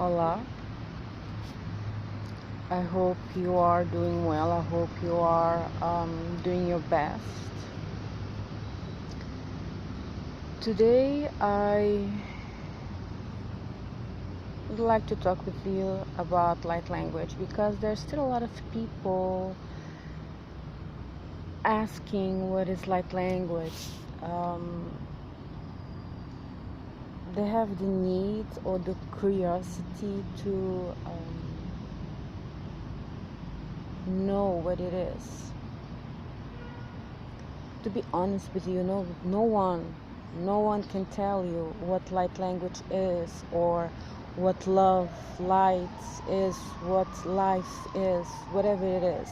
Hola, I hope you are doing well. I hope you are doing your best. Today, I would like to talk with you about light language because there's still a lot of people asking what is light language. They have the need or the curiosity to know what it is. To be honest with you, no one can tell you what light language is, or what love, light is, what life is, whatever it is.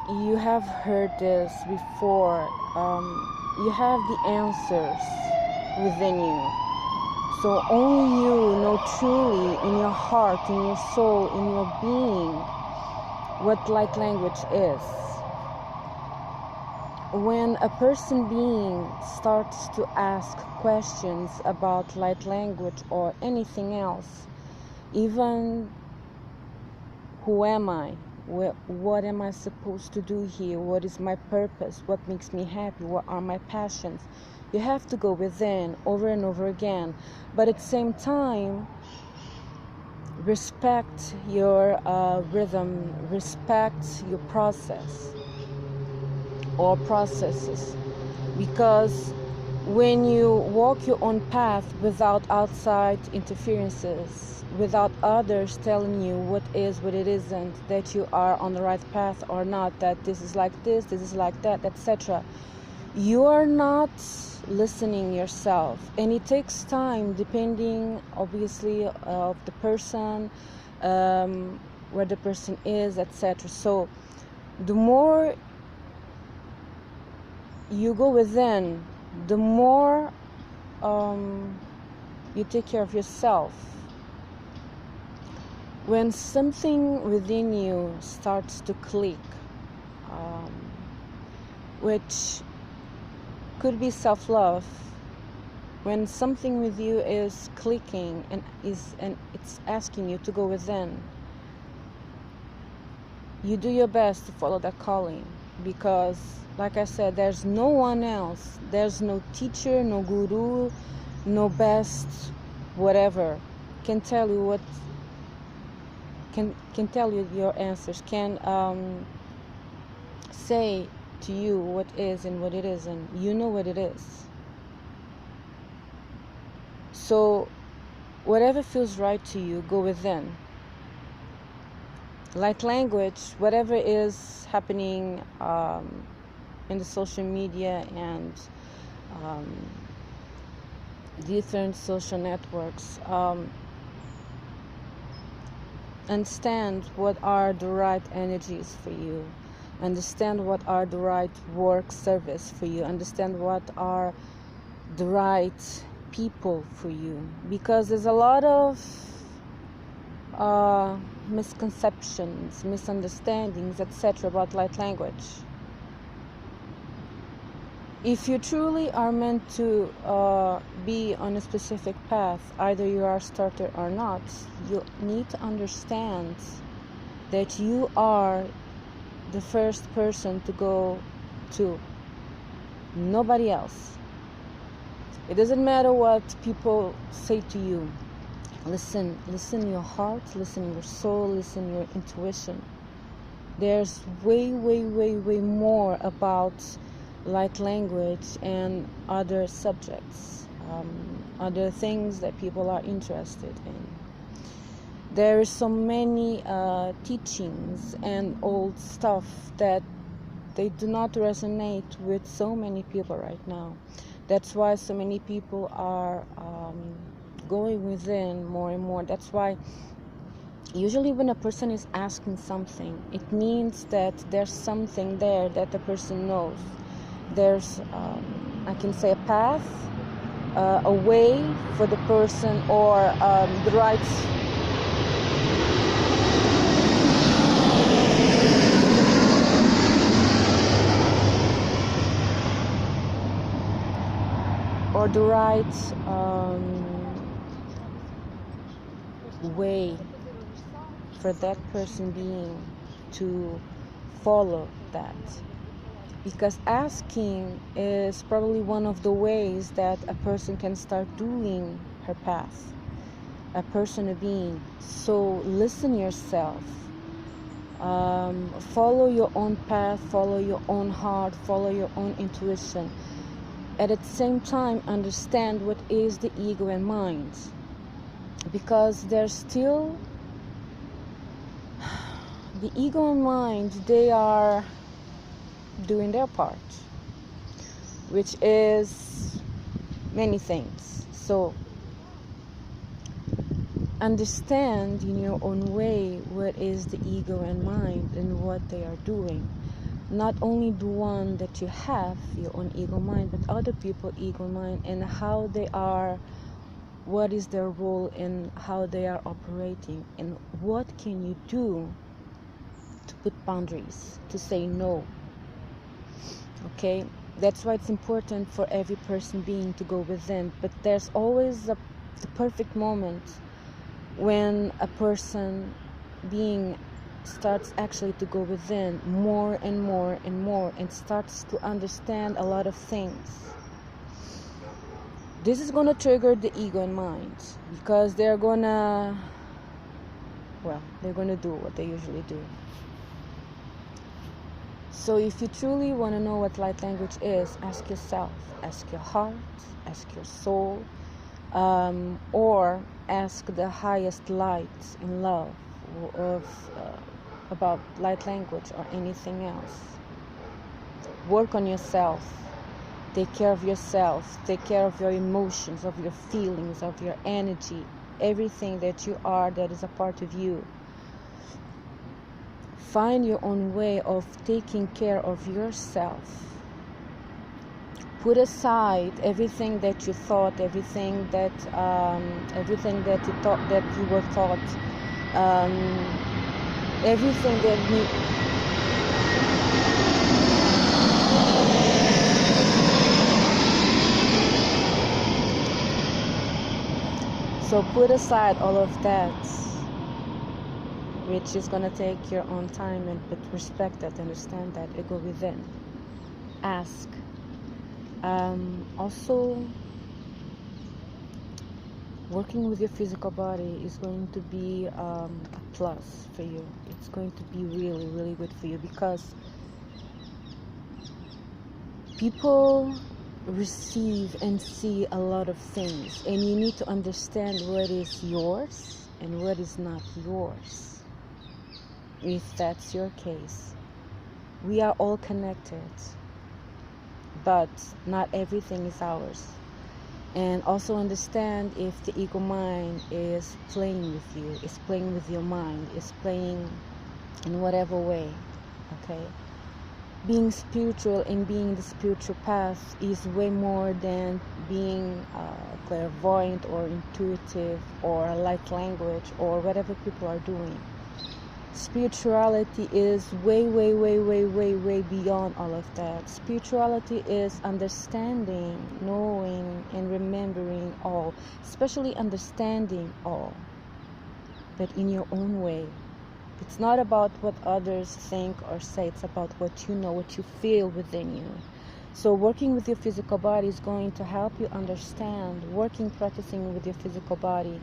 You have heard this before. You have the answers within you. So only you know truly in your heart, in your soul, in your being, what light language is. When a person being starts to ask questions about light language or anything else, even who am I? What am I supposed to do here? What is my purpose? What makes me happy? What are my passions? You have to go within over and over again. But at the same time, respect your rhythm, respect your process or processes. Because when you walk your own path without outside interferences, without others telling you what is, what it isn't, that you are on the right path or not, that this is like this is like that, etc., you are not listening yourself. And it takes time, depending obviously of the person, where the person is, etc. So the more you go within, the more you take care of yourself. When something within you starts to click, which could be self-love, when something with you is clicking and it's asking you to go within, you do your best to follow that calling. Because like I said, there's no one else, there's no teacher, no guru, no best whatever can tell you what can tell you your answers, can say to you what is and what it isn't. You know what it is. So whatever feels right to you, go within. Light language, whatever is happening in the social media and different social networks, understand what are the right energies for you, understand what are the right work service for you, understand what are the right people for you, because there's a lot of misconceptions, misunderstandings, etc. about light language. If you truly are meant to be on a specific path, either you are a starter or not, you need to understand that you are the first person to go to, nobody else. It doesn't matter what people say to you. Listen your heart, listen your soul, listen your intuition. There's way more about light language and other subjects, other things that people are interested in. There is so many teachings and old stuff that they do not resonate with so many people right now. That's why so many people are going within more and more. That's why usually when a person is asking something, it means that there's something there that the person knows. There's, I can say, a path, a way for the person, or the right way for that person being to follow that. Because asking is probably one of the ways that a person can start doing her path, a person, a being. So listen yourself, follow your own path, follow your own heart, follow your own intuition. At the same time, understand what is the ego and mind, because there's still the ego and mind, they are doing their part, which is many things. So understand in your own way what is the ego and mind and what they are doing. Not only the one that you have, your own ego mind, but other people ego mind, and how they are, what is their role in how they are operating, and what can you do to put boundaries, to say no. Okay, that's why it's important for every person being to go within. But there's always the perfect moment when a person being starts actually to go within more and more and more, and starts to understand a lot of things. This is going to trigger the ego and mind, because they're going to do what they usually do. So if you truly want to know what light language is, ask yourself, ask your heart, ask your soul, or ask the highest light in love of about light language or anything else. Work on yourself. Take care of yourself. Take care of your emotions, of your feelings, of your energy, everything that you are that is a part of you. Find your own way of taking care of yourself. Put aside everything that you thought, everything that you thought, that you were taught, everything that you. So put aside all of that, which is going to take your own time, but respect that, understand that, and go within. Ask. Also, working with your physical body is going to be a plus for you. It's going to be really, really good for you, because people receive and see a lot of things, and you need to understand what is yours and what is not yours. If that's your case, we are all connected, but not everything is ours. And also understand if the ego mind is playing with you, is playing with your mind, is playing in whatever way. Okay, being spiritual and being the spiritual path is way more than being clairvoyant or intuitive or light language or whatever people are doing. Spirituality is way beyond all of that. Spirituality is understanding, knowing, and remembering all, especially understanding all, but in your own way. It's not about what others think or say, it's about what you know, what you feel within you. So working with your physical body is going to help you understand, practicing with your physical body,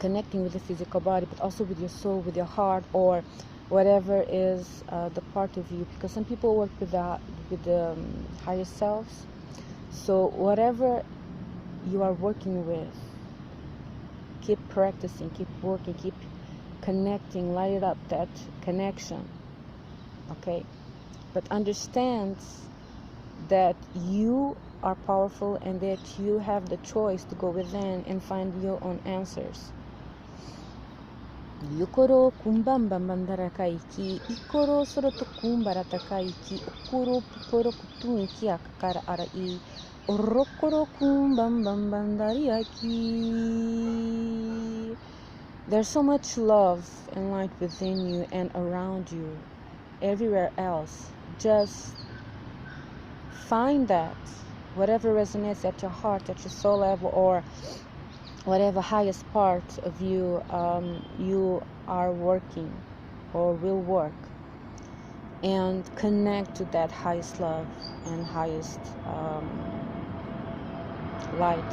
connecting with the physical body, but also with your soul, with your heart, or whatever is the part of you. Because some people work with the higher selves. So whatever you are working with, keep practicing, keep working, keep connecting, light it up, that connection. Okay, but understand that you are powerful and that you have the choice to go within and find your own answers. Yukoro kumbamba mandarakaiki, ikoro soroto kumbaratakaiki, ukuro pukoro kutuiki akakara arai, orokoro kumbambambandariaki. There's so much love and light within you and around you, everywhere else. Just find that, whatever resonates at your heart, at your soul level, or whatever highest part of you you are working or will work, and connect to that highest love and highest light.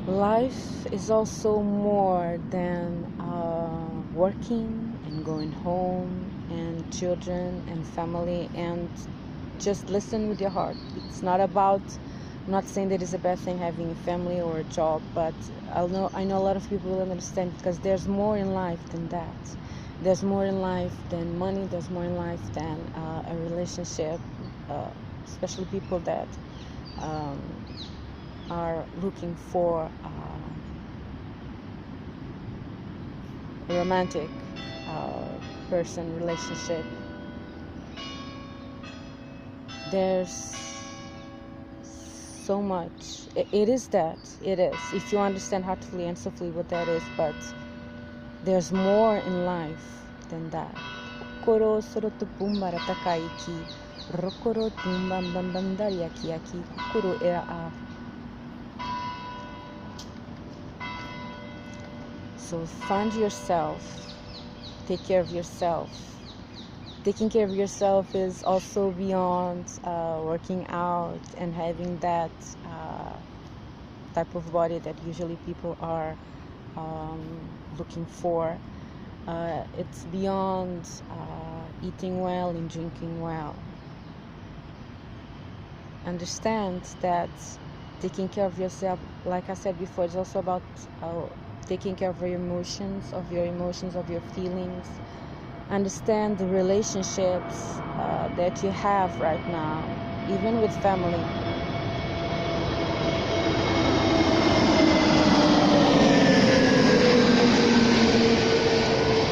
Life is also more than working and going home and children and family, and just listen with your heart. It's not about, I'm not saying that it's a bad thing having a family or a job, but I know a lot of people will understand, because there's more in life than that. There's more in life than money. There's more in life than a relationship, especially people that are looking for a romantic person, relationship. There's so much. It is that. It is. If you understand heartfully and soulfully what that is, but there's more in life than that. Koro soroto pumbara takaiki. Rokoro tumbam bambandari aki aki. Kukuro era a. So find yourself, take care of yourself. Taking care of yourself is also beyond working out and having that type of body that usually people are looking for. It's beyond eating well and drinking well. Understand that taking care of yourself, like I said before, is also about taking care of your emotions, of your feelings. Understand the relationships that you have right now, even with family.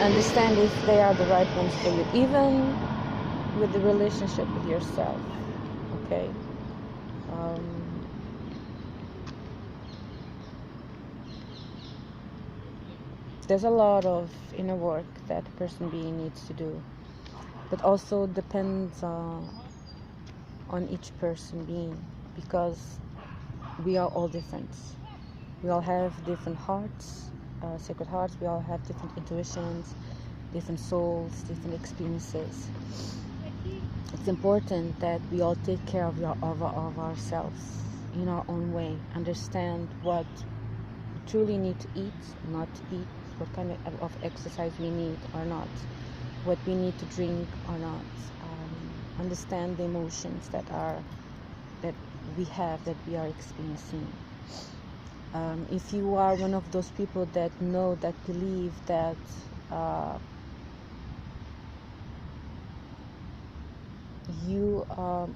Understand if they are the right ones for you, even with the relationship with yourself. Okay? There's a lot of inner work that a person being needs to do, but also depends on each person being, because we are all different. We all have different hearts, sacred hearts. We all have different intuitions, different souls, different experiences. It's important that we all take care of ourselves in our own way. Understand what we truly need to eat, not to eat, what kind of exercise we need or not, what we need to drink or not. Understand the emotions that we have, that we are experiencing. If you are one of those people that know, that believe that you are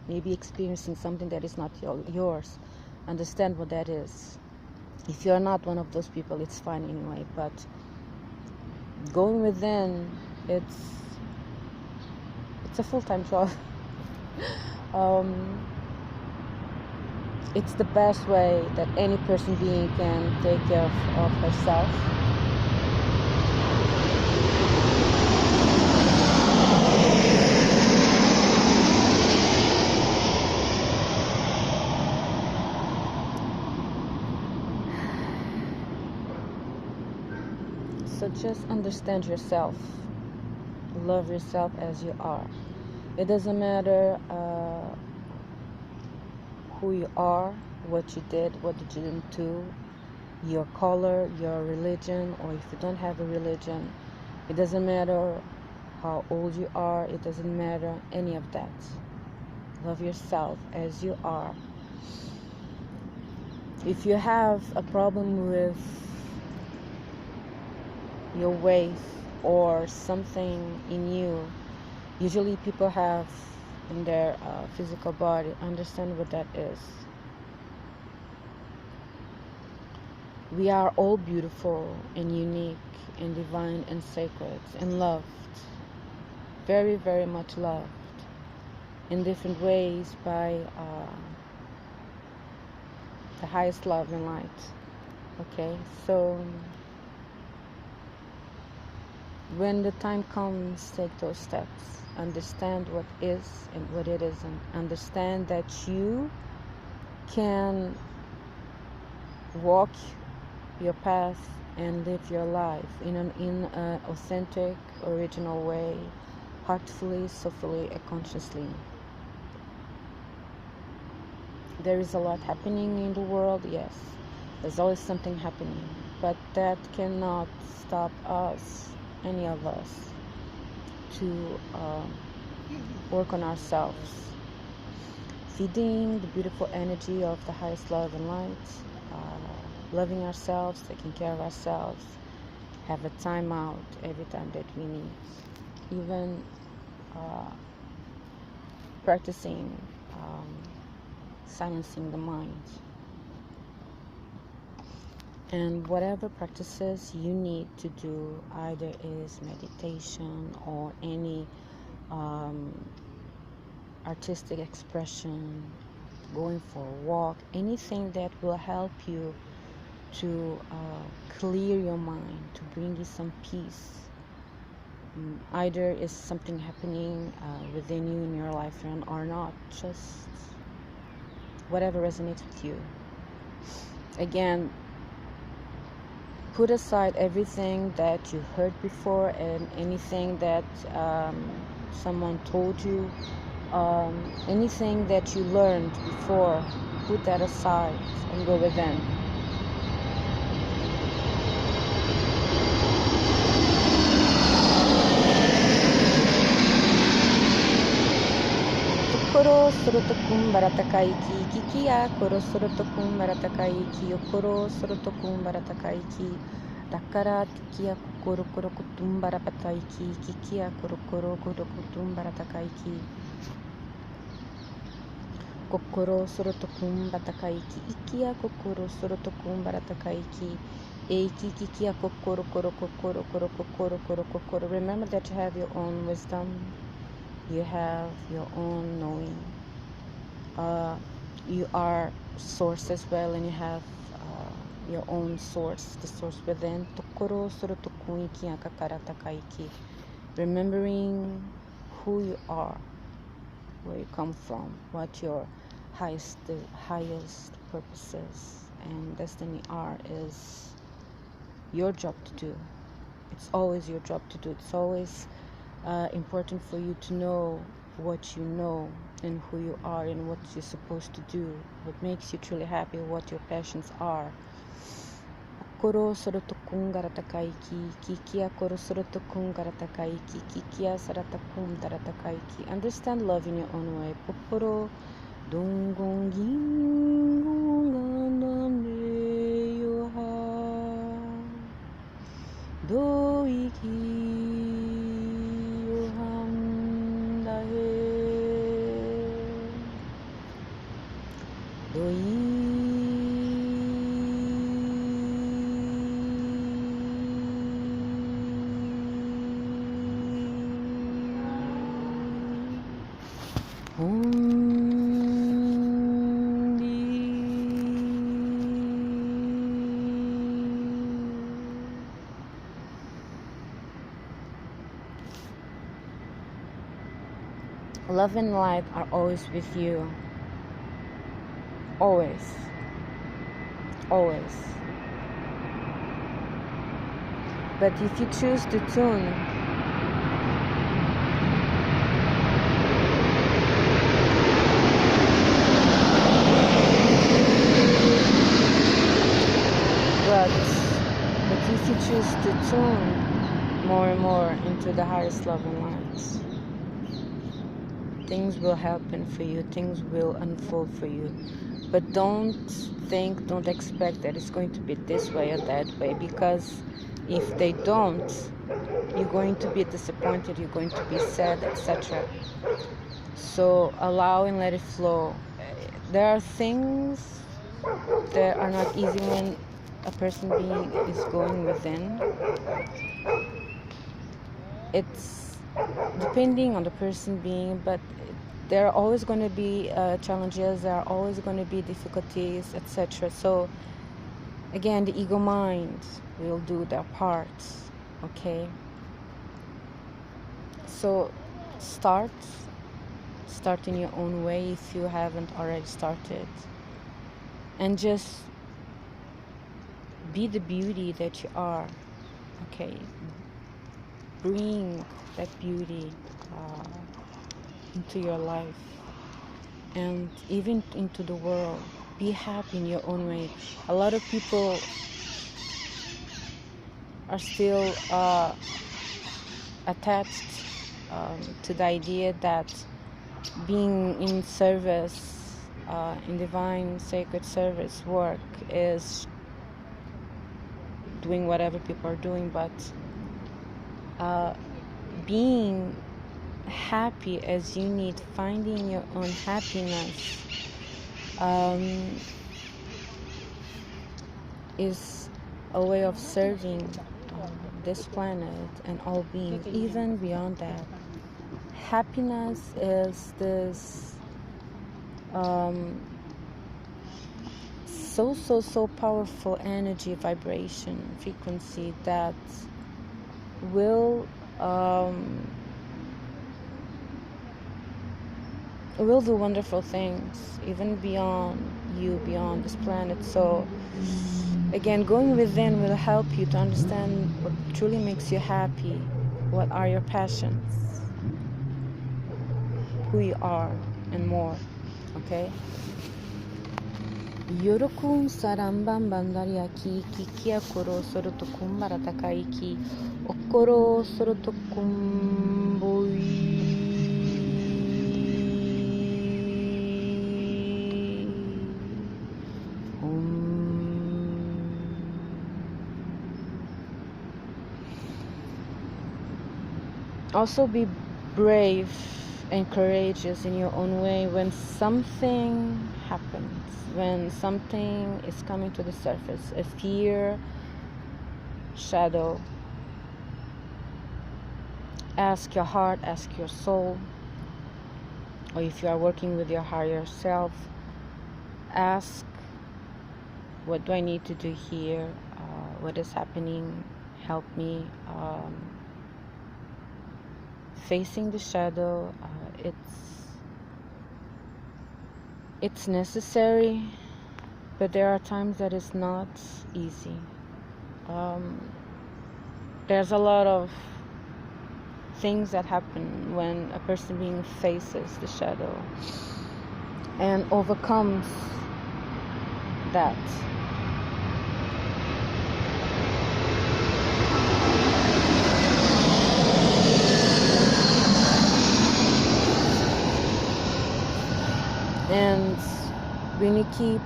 maybe experiencing something that is not yours, understand what that is. If you're not one of those people, it's fine anyway, but going within, it's a full-time job. It's the best way that any person being can take care of herself. So just understand yourself. Love yourself as you are. It doesn't matter who you are, what you did, what you didn't do, your color, your religion, or if you don't have a religion. It doesn't matter how old you are. It doesn't matter any of that. Love yourself as you are. If you have a problem with your weight or something in you, usually people have in their physical body, understand what that is. We are all beautiful and unique and divine and sacred and loved, very, very much loved in different ways by the highest love and light. Okay, so when the time comes, take those steps. Understand what is and what it isn't. Understand that you can walk your path and live your life in an authentic, original way, heartfully, soulfully, and consciously. There is a lot happening in the world, yes. There's always something happening, but that cannot stop us, any of us, to work on ourselves, feeding the beautiful energy of the highest love and light, loving ourselves, taking care of ourselves, have a time out every time that we need, even practicing silencing the mind. And whatever practices you need to do, either is meditation or any artistic expression, going for a walk, anything that will help you to clear your mind, to bring you some peace. Either is something happening within you in your life or not, just whatever resonates with you. Again, put aside everything that you heard before and anything that someone told you, anything that you learned before, put that aside and go within. Koro sorotokum baratakaiki kikia koro sorotokum baratakaiki yokoro sorotokum baratakaiki dakara kikia kokoro koro kutum barapataiki kikia koro koro koro kutum baratakaiki kokoro sorotokum batakaiki ikia kokoro sorotokum baratakaiki eiki kikia kokoro koro kokoro koro kokoro koro kokoro. Remember that you have your own wisdom. You have your own knowing. You are source as well, and you have your own source, the source within. Remembering who you are, where you come from, what your highest purposes and destiny are, is your job to do. It's always your job to do. It's always important for you to know what you know and who you are and what you're supposed to do, what makes you truly happy, what your passions are. Koro sorotokum garatakaiki kikia koro sorotokum garatakaiki kikia saratakum daratakaiki. Understand love in your own way. Poporo dongongingungandane yoha doiki Love and light are always with you. Always. Always. But if you choose to tune but if you choose to tune more and more into the highest love and light, things will happen for you, things will unfold for you. But don't expect that it's going to be this way or that way, because if they don't, you're going to be disappointed, you're going to be sad, etc. So allow and let it flow. There are things that are not easy when a person being is going within. It's depending on the person being, but there are always going to be challenges, there are always going to be difficulties, etc. So again, the ego mind will do their part. Okay, so start in your own way if you haven't already started, and just be the beauty that you are. Okay, bring that beauty into your life and even into the world. Be happy in your own way. A lot of people are still attached to the idea that being in service, in divine sacred service work, is doing whatever people are doing, but being happy as you need, finding your own happiness, is a way of serving this planet and all beings. Even beyond that, happiness is this so powerful energy, vibration, frequency that will do wonderful things even beyond you, beyond this planet. So again, going within will help you to understand what truly makes you happy, what are your passions, who you are, and more. Okay? Yorokun saramban bandariaki kikia koro sorotokum baratakaiki okoro sorotokumboi. Also be brave and courageous in your own way when something happens, when something is coming to the surface, a fear, shadow. Ask your heart, ask your soul, or if you are working with your higher self, ask, what do I need to do here? What is happening? Help me. Facing the shadow, it's necessary, but there are times that it's not easy. There's a lot of things that happen when a person being faces the shadow and overcomes that. And when you keep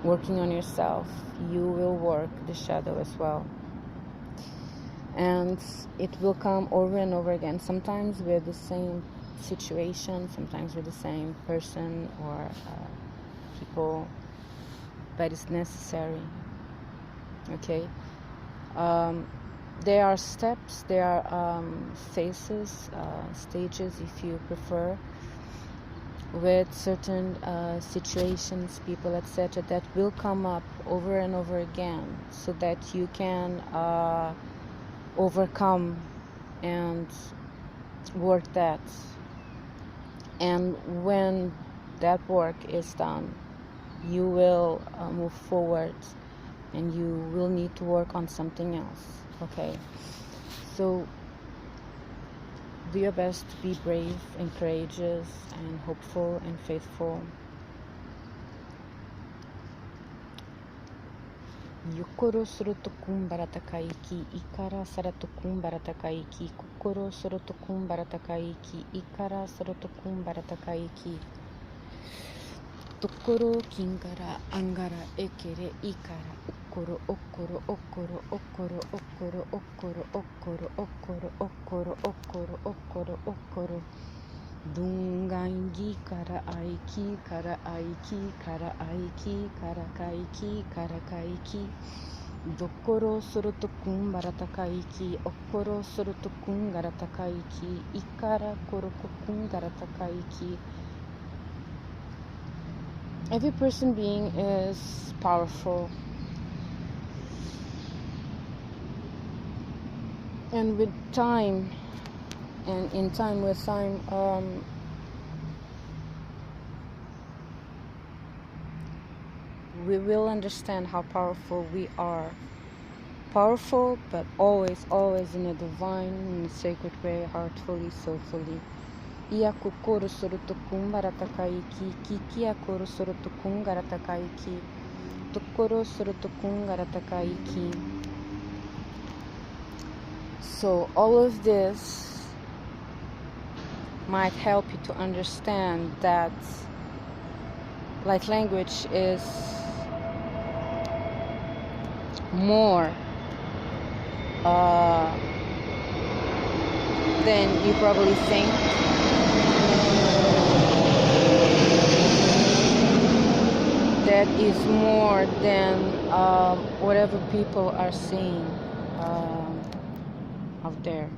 working on yourself, you will work the shadow as well. And it will come over and over again, sometimes with the same situation, sometimes with the same person or people, but it's necessary. Okay? There are steps, there are phases, stages if you prefer, with certain situations, people, etc., that will come up over and over again, so that you can overcome and work that. And when that work is done, you will move forward, and you will need to work on something else. Okay, so do your best to be brave and courageous and hopeful and faithful. Yukoro sorotokum baratakaiki, ikara saratokum baratakaiki, kokoro sorotokum baratakaiki, ikara sorotokum baratakaiki. Tokoro kingara angara ekere ikara okoro okoro okoro okoro okoro okoro okoro okoro okoro okoro okoro okoro dungangi kara aiki kara aiki kara aiki kara kaiki kara kaiki Dokoro soroto kun baratakaiki, okoro soroto kun garatakaiki, ikara koroko kun garatakaiki. Every person being is powerful. And with time, and in time with time, we will understand how powerful we are. Powerful, but always, always in a divine and sacred way, heartfully, soulfully. Ia kokoro soroto kun baratakaiki, kikia koro soroto kun garatakaiki, tokoro soroto kun garatakaiki. So all of this might help you to understand that light language is more than you probably think. That is more than whatever people are saying out there.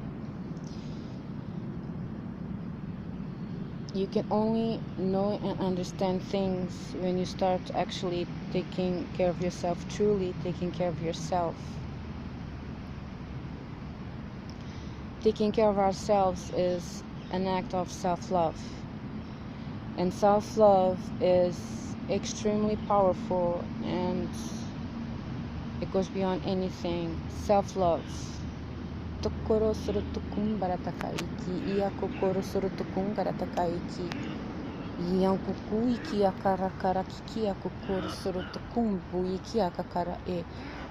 You can only know and understand things when you start actually taking care of yourself, truly taking care of yourself. Taking care of ourselves is an act of self-love. And self-love is extremely powerful, and it goes beyond anything. Self-love. Tokoro soroto kun baratakaiki, ia kokoro soroto kun garatakaiki, ian kuku iki akara kara kiki a kokoro soroto kun buiki akakara e.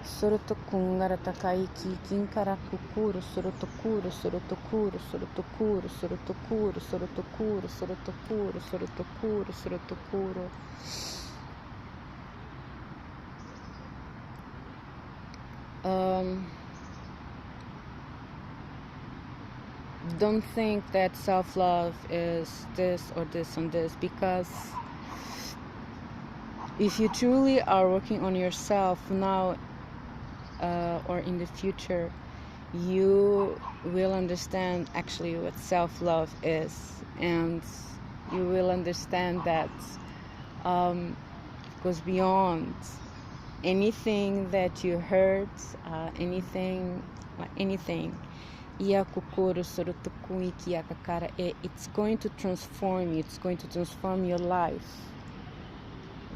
Soroto kun garatakaiki, kinkara kukuru soroto kuru soroto kuru soroto kuru soroto kuru soroto kuru soroto kuru soroto kuru soroto kuru. Don't think that self-love is this or this and this, because if you truly are working on yourself now or in the future, you will understand actually what self-love is, and you will understand that it goes beyond anything that you heard, anything. It's going to transform you. It's going to transform your life.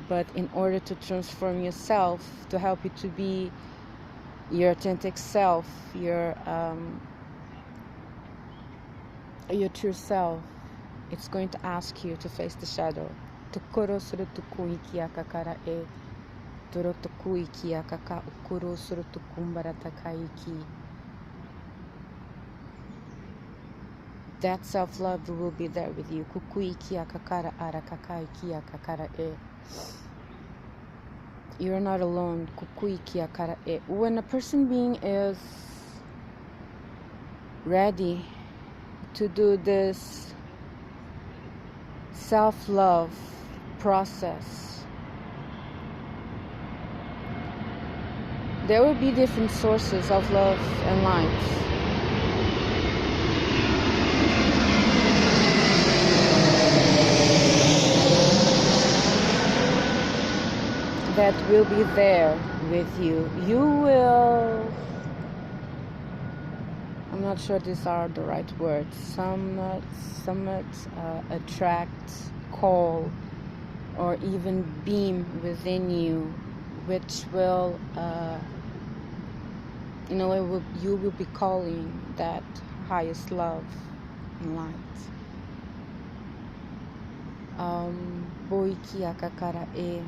But in order to transform yourself, to help you to be your authentic self, your true self, it's going to ask you to face the shadow. Tokoro sorotoku iki akakara e, torotoku iki akaka ukuro sorotoku baratakaiki. That self-love will be there with you. Kukui kia kakara ara kakai kia kakara e. You're not alone. Kukui kia kara e. When a person being is ready to do this self-love process, there will be different sources of love and light. That will be there with you. You will, I'm not sure these are the right words, somewhat attract, call, or even beam within you, which will, in a way, you will be calling that highest love and light. Boiki akakara e.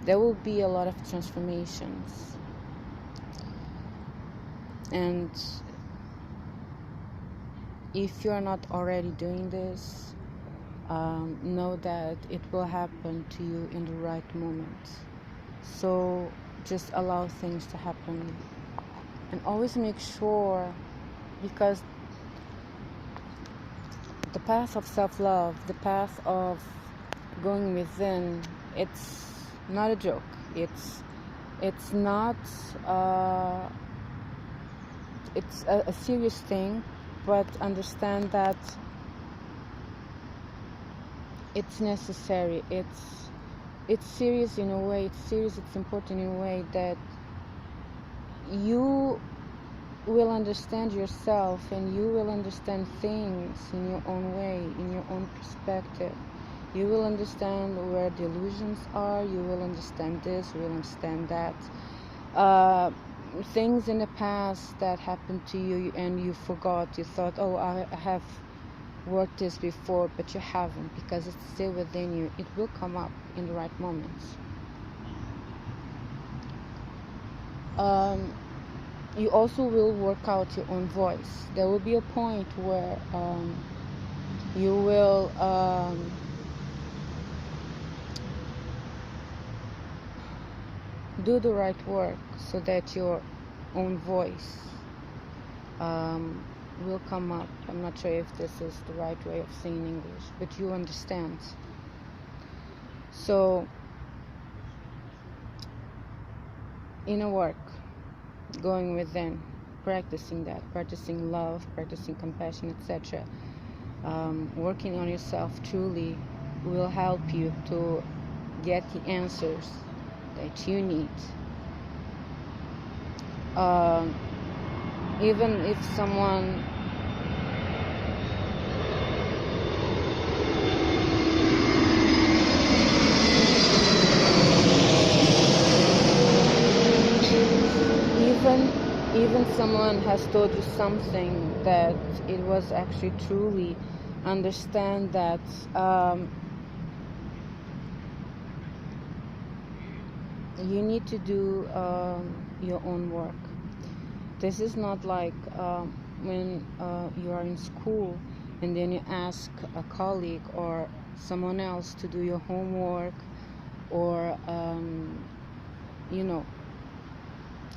There will be a lot of transformations, and if you are not already doing this, know that it will happen to you in the right moment. So just allow things to happen, and always make sure, because the path of self-love, the path of going within, it's not a joke. It's not it's a serious thing, but understand that it's necessary. It's serious in a way. It's serious. It's important in a way that you will understand yourself, and you will understand things in your own way, in your own perspective. You will understand where the illusions are. You will understand this. You will understand that. Things in the past that happened to you and you forgot. You thought, oh, I have worked this before, but you haven't, because it's still within you. It will come up in the right moments. You also will work out your own voice. There will be a point where you will do the right work so that your own voice will come up. I'm not sure if this is the right way of saying English, but you understand. So, inner work, going within, practicing that, practicing love, practicing compassion, etc. Working on yourself truly will help you to get the answers that you need. Even if someone even someone has told you something that it was actually truly, understand that you need to do your own work. This is not like when you are in school and then you ask a colleague or someone else to do your homework, or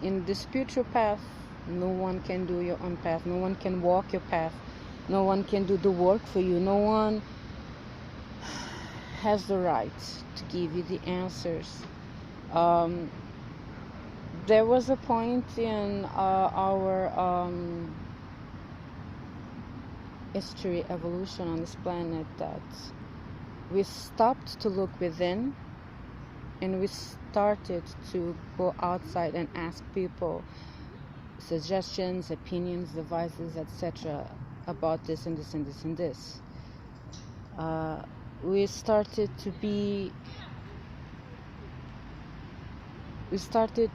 in the spiritual path, no one can do your own path. No one can walk your path. No one can do the work for you. No one has the right to give you the answers. There was a point in our history, evolution on this planet, that we stopped to look within, and we started to go outside and ask people suggestions, opinions, advices, etc. about this and this and this and this. We started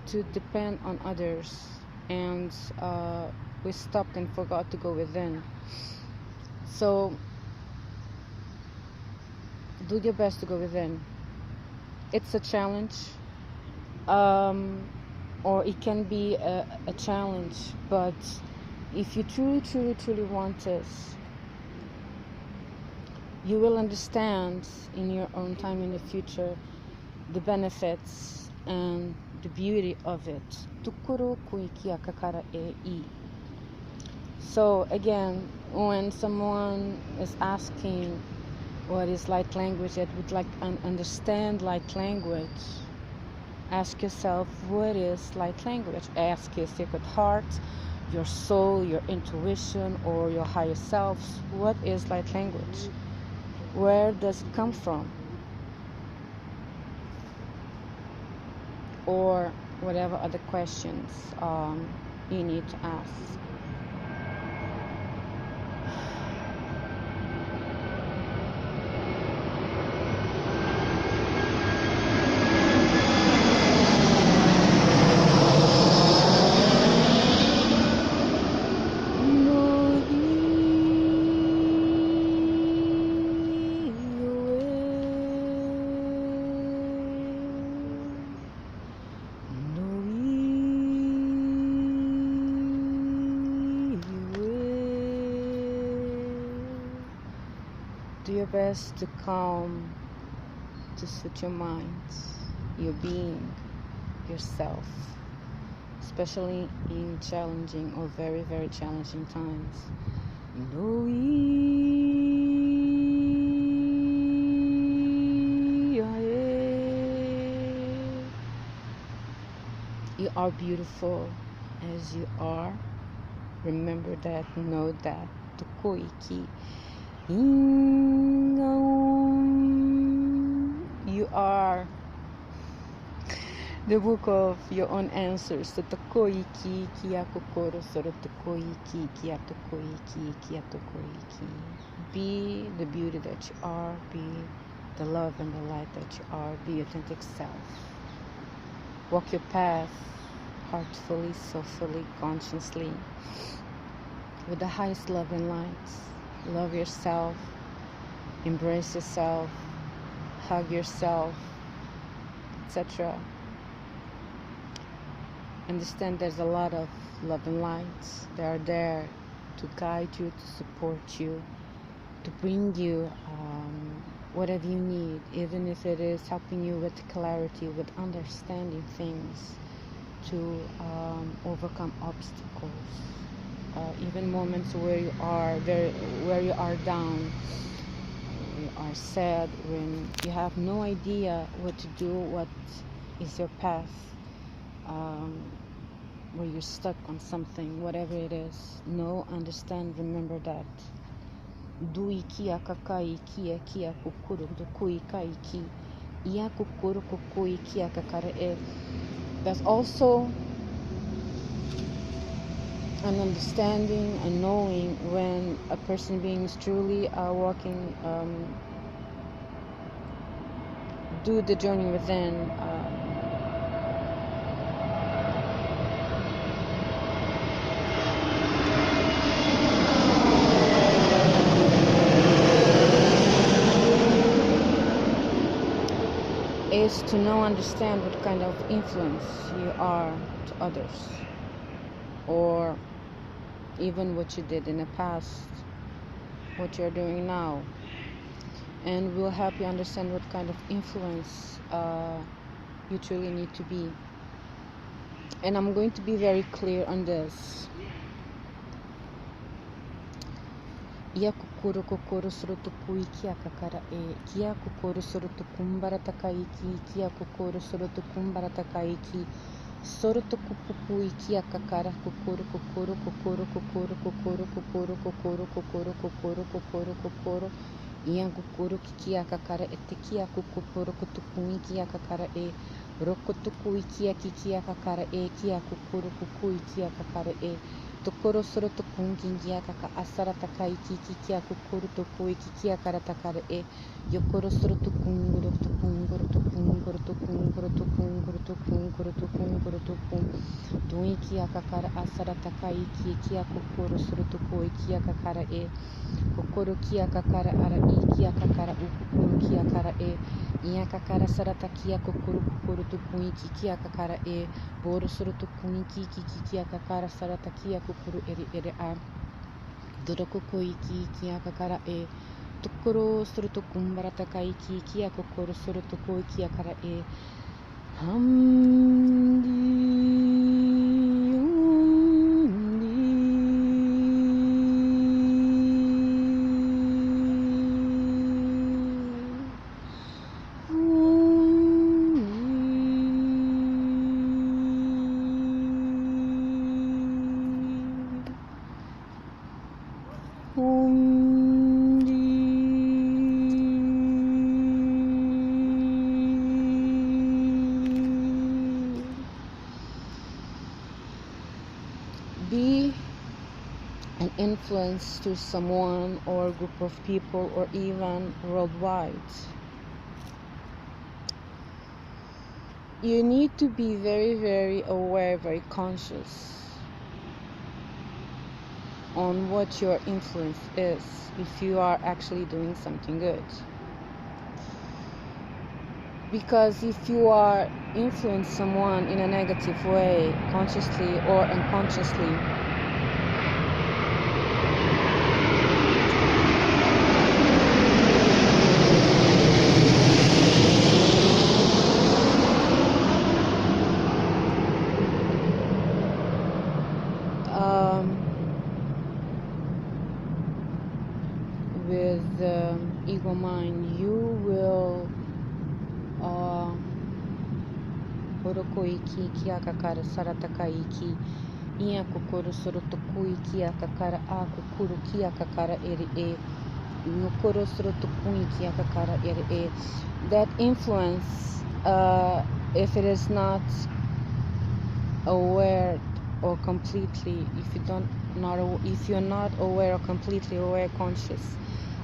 to depend on others, and we stopped and forgot to go within. So do your best to go within. It's a challenge, or it can be a challenge, but if you truly want this, you will understand in your own time in the future the benefits and the beauty of it. So again, when someone is asking what is light language, that would like to understand light language, ask yourself, what is light language? Ask your sacred heart, your soul, your intuition, or your higher selves, what is light language? Where does it come from? Or whatever other questions you need to ask. Do your best to calm, to suit your mind, your being, yourself, especially in challenging or very, very challenging times. You are beautiful as you are. Remember that, know that. Tukoiki. You are the book of your own answers. So Tokoiki, Kia Kokoro, Soro Tokoiki, Kia Tokoiki, Kia Tokoiki. Be the beauty that you are. Be the love and the light that you are. Be your authentic self. Walk your path heartfully, soulfully, consciously, with the highest love and light. Love yourself, embrace yourself, hug yourself, etc. Understand there's a lot of love and lights that are there to guide you, to support you, to bring you whatever you need, even if it is helping you with clarity, with understanding things, to overcome obstacles, even moments where you are down, you are sad, when you have no idea what to do, what is your path, where you're stuck on something, whatever it is. Know, understand, remember that. Dui kia kakai kia kia kukuru dukui kai ki ia kukuru kukui kia kakara e. There's also an understanding and knowing when a person being is truly walking, do the journey within. Is to know, understand what kind of influence you are to others, or even what you did in the past, what you're doing now, and will help you understand what kind of influence you truly need to be. And I'm going to be very clear on this. Ia kukuru kokoro surutu kui kia kakara e, kia kukuru surutu kumbara takaiki, kia kukuru surutu kumbara takaiki, surutu kupukui kia kakara kukuru kukuru kukuru kukuru kukuru kukuru kukuru kukuru kukuru kukuru kukuru, ia kukuru kia kakara e te kia kukuru kutukui kia kakara e, rokutukui kia kia kakara e, kia kukuru kukui kia kakara e. Tokoro soro tokungi kia kaka asara takai kiki kia kukuru tokoi kia kara takara e. Yokoro soro tokunguru tokunguru tokunguru tokunguru tokunguru tokunguru tokunguru tokung. Doi kia kakara asara takai kia kukuru soro tokoi kia kakara e. Kokoro kia kakara ara i kia kakara ukukuru kia kara e. Ia kakara sarata kia kukuru kukuru tukui kia kakara e. Boro soro tukui kia kakara sarata kia kukuru ere a. Doroko koiki kia kakara e. Tokoro soro tokumbara takai kia kukuru soro tukui kia kara e. Be an influence to someone or a group of people or even worldwide. You need to be very, very aware, very conscious on what your influence is if you are actually doing something good. Because if you are influencing someone in a negative way, consciously or unconsciously, with ego mind, you will Horoko iki ki akakara sarataka iki. Ia kokoro sorotoku iki akakara a kokoro ki akakara ere e. Nokoro sorotoku iki akakara ere e. That influence, if it is not aware or completely, if you're not aware or completely aware, conscious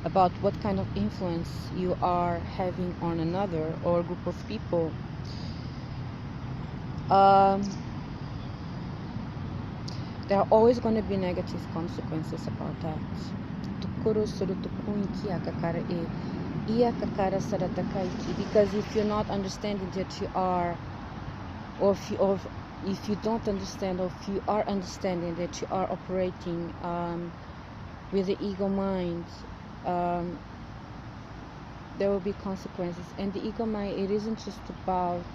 about what kind of influence you are having on another or a group of people, there are always going to be negative consequences about that. Because if you're not understanding that you are, or if you don't understand, or if you are understanding that you are operating with the ego mind, there will be consequences. And the ego mind, it isn't just about,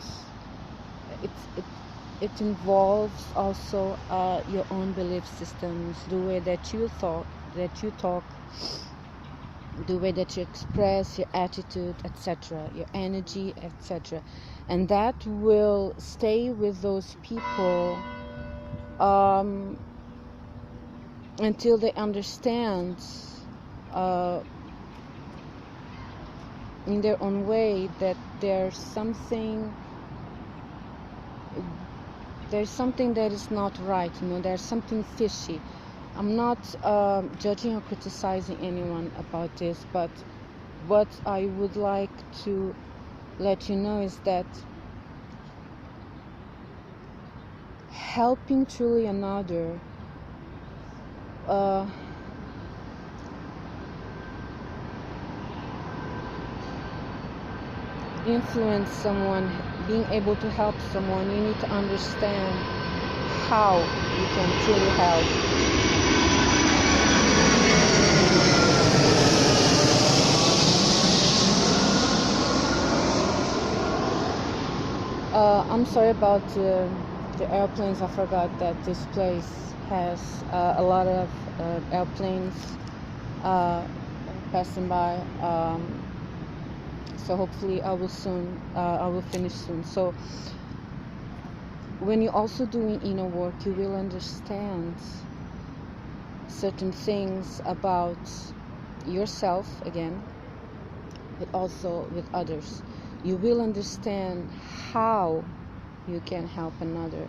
it involves also your own belief systems, the way that you talk, the way that you express your attitude, etc., your energy, etc. And that will stay with those people until they understand in their own way that there's something that is not right, there's something fishy. I'm not judging or criticizing anyone about this, but what I would like to let you know is that helping truly another influence someone, being able to help someone, you need to understand how you can truly help. I'm sorry about the airplanes. I forgot that this place has a lot of airplanes passing by. So hopefully I will finish soon. So when you're also doing inner work, you will understand certain things about yourself again, but also with others. You will understand how you can help another,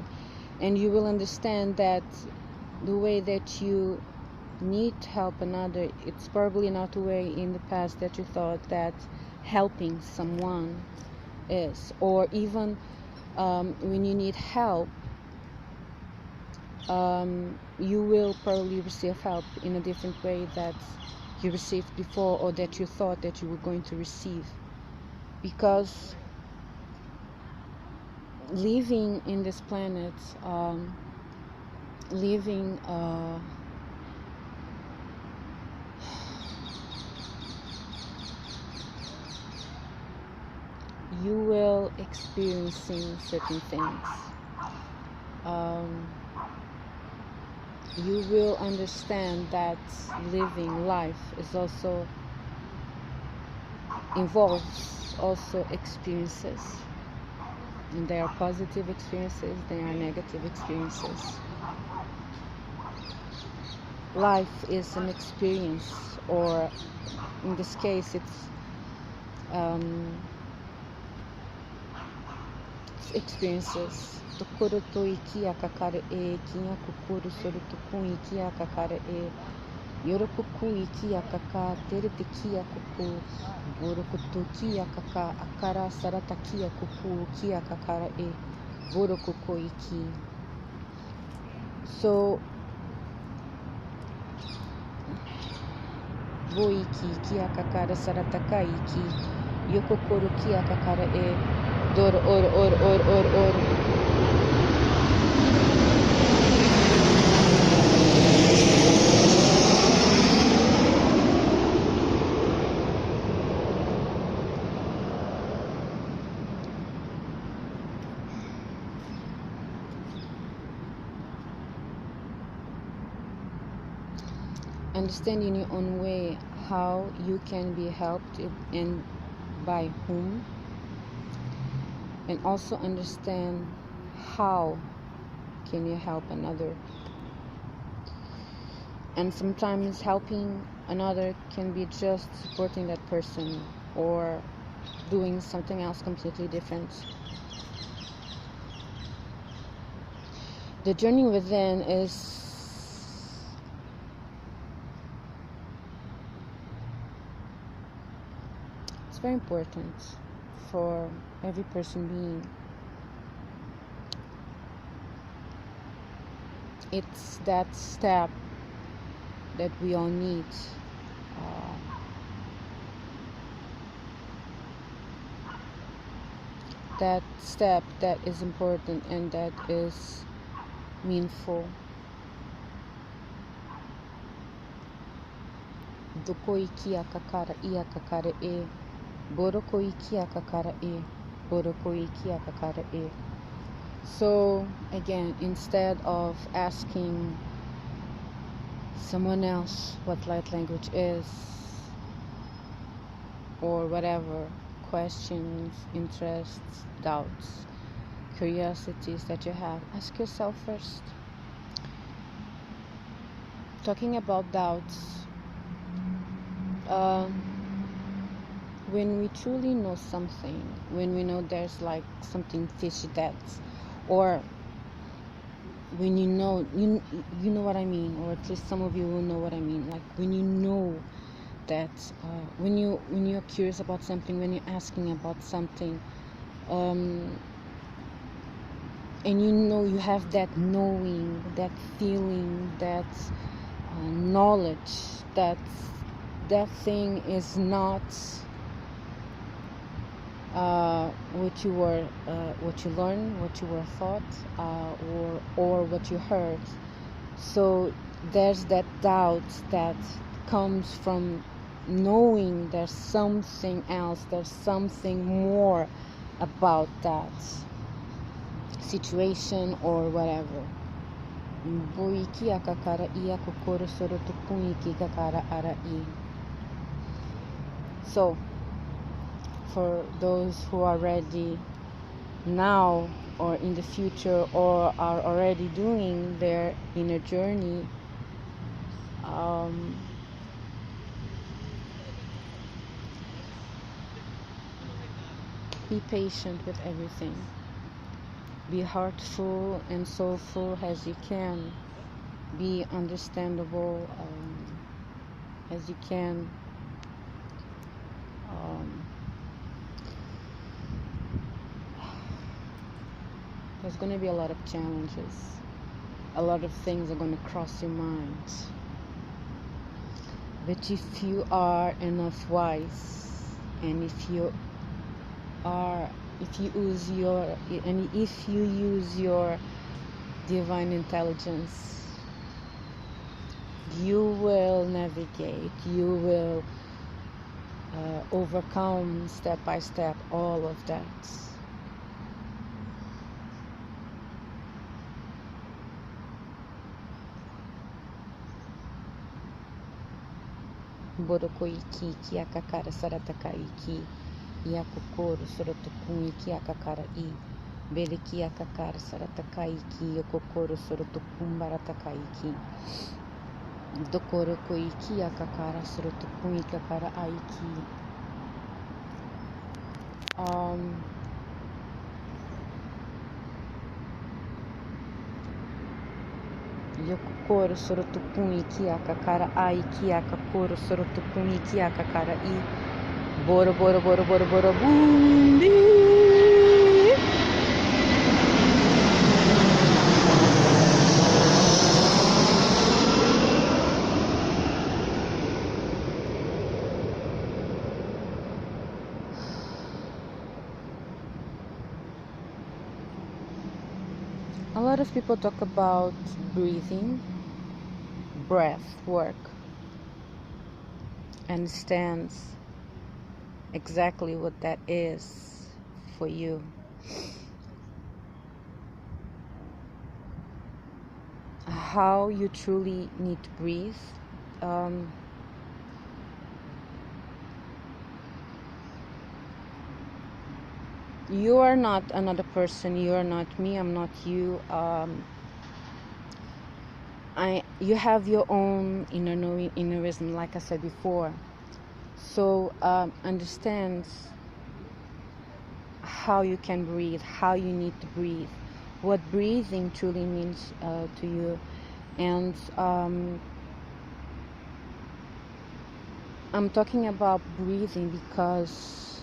and you will understand that the way that you need to help another, it's probably not the way in the past that you thought that helping someone is. Or even when you need help, you will probably receive help in a different way that you received before, or that you thought that you were going to receive. Because living in this planet, you will experiencing certain things. You will understand that living life is also involves also experiences, and there are positive experiences, there are negative experiences. Life is an experience, or in this case it's experiences. Tokoro to iki akakare e, kinga kokoro soro toku iki akakare e, yorokoku iki akaka, tere te kia koku, borokoto kia kaka, akara sarata kia koku, kia kakara e, borokoko iki. So, boiki kia kakara sarataka iki, yokokoro kia kakara e, doro or. Understand in your own way how you can be helped and by whom. and also understand how can you help another. And sometimes helping another can be just supporting that person or doing something else completely different. The journey within is it's very important for every person being. It's that step that we all need. That step that is important and that is meaningful. Doko iki akakara I akakara e. Boroko iki akakara e. Boroko iki akakara e. So again, instead of asking someone else what light language is or whatever questions, interests, doubts, curiosities that you have, ask yourself first. Talking about doubts, when we truly know something, when we know there's like something fishy that's, or when you know what I mean, or at least some of you will know what I mean, like when you know that when you're curious about something, when you're asking about something, and you know you have that knowing, that feeling, that knowledge that that thing is not what you learned, what you were taught, or what you heard. So there's that doubt that comes from knowing there's something else, there's something more about that situation or whatever. So for those who are ready now or in the future or are already doing their inner journey, be patient with everything. Be heartful and soulful as you can. Be understandable as you can. There's going to be a lot of challenges. A lot of things are going to cross your mind. But if you are enough wise, and if you use your divine intelligence, you will navigate, you will overcome step by step all of that. Borokoiki ki akakara saratakaiki yakokoro sorotokun ki akakara I beleki akakara saratakaiki yakokoro sorotokun baratakaiki dokoro koiki akakara sorotokun ikakara aiki. Yokokoro sorotokun iki akakara aiki akakoro sorotokun iki akakara I boro boro boro boro boro bundi. A lot of people talk about breathing, breath work, understands exactly what that is for you. How you truly need to breathe. You are not another person. You are not me. I'm not you. You have your own inner knowing, inner wisdom, like I said before. So understand how you can breathe, how you need to breathe, what breathing truly means to you. And I'm talking about breathing because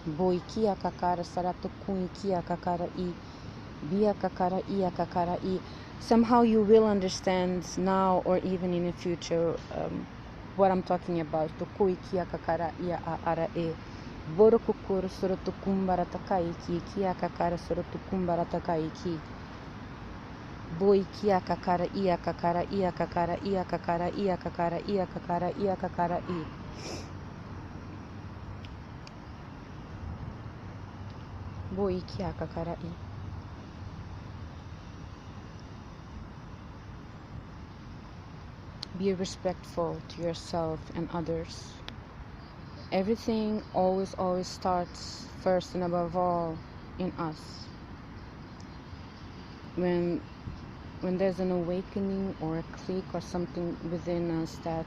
boikia kakara saratokun kia kakara I bia kakara ia kakara I. Somehow you will understand now or even in the future what I'm talking about. Tokui kia kakara ia a ara e. Borokukuru sorotokumbara takai ki kia kakara sorotokumbara takai ki. Boi kia kakara ia kakara ia kakara ia kakara ia kakara ia kakara ia kakara I. Boi kia kakara I. Be respectful to yourself and others. Everything always starts first and above all in us. When there's an awakening or a click or something within us that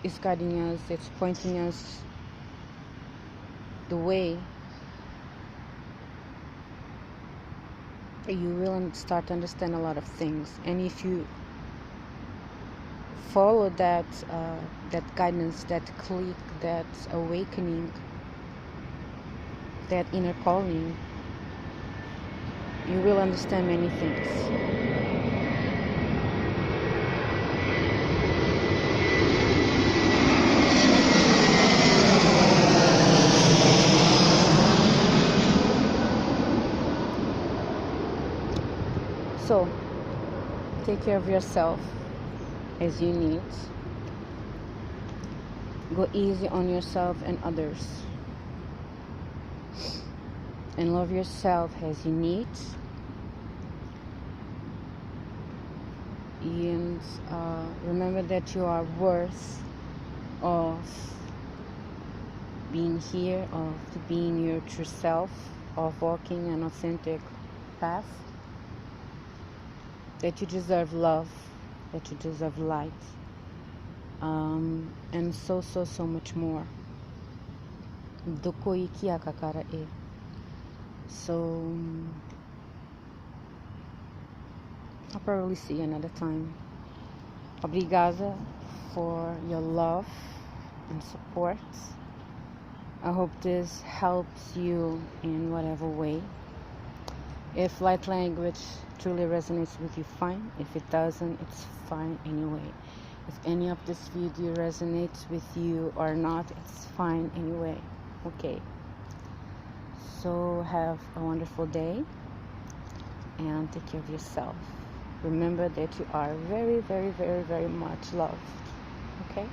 is guiding us, it's pointing us the way, you will start to understand a lot of things. And if you follow that guidance, that click, that awakening, that inner calling, you will understand many things. So, take care of yourself as you need. Go easy on yourself and others. And love yourself as you need. And remember that you are worth of being here, of being your true self, of walking an authentic path. That you deserve love, that you deserve light, and so much more. Doko iki akakara e. So I'll probably see you another time. Obrigada for your love and support. I hope this helps you in whatever way. If light language truly resonates with you, fine. If it doesn't, it's fine anyway. If any of this video resonates with you or not, it's fine anyway. Okay. So have a wonderful day and take care of yourself. Remember that you are very, very, very, very much loved. Okay?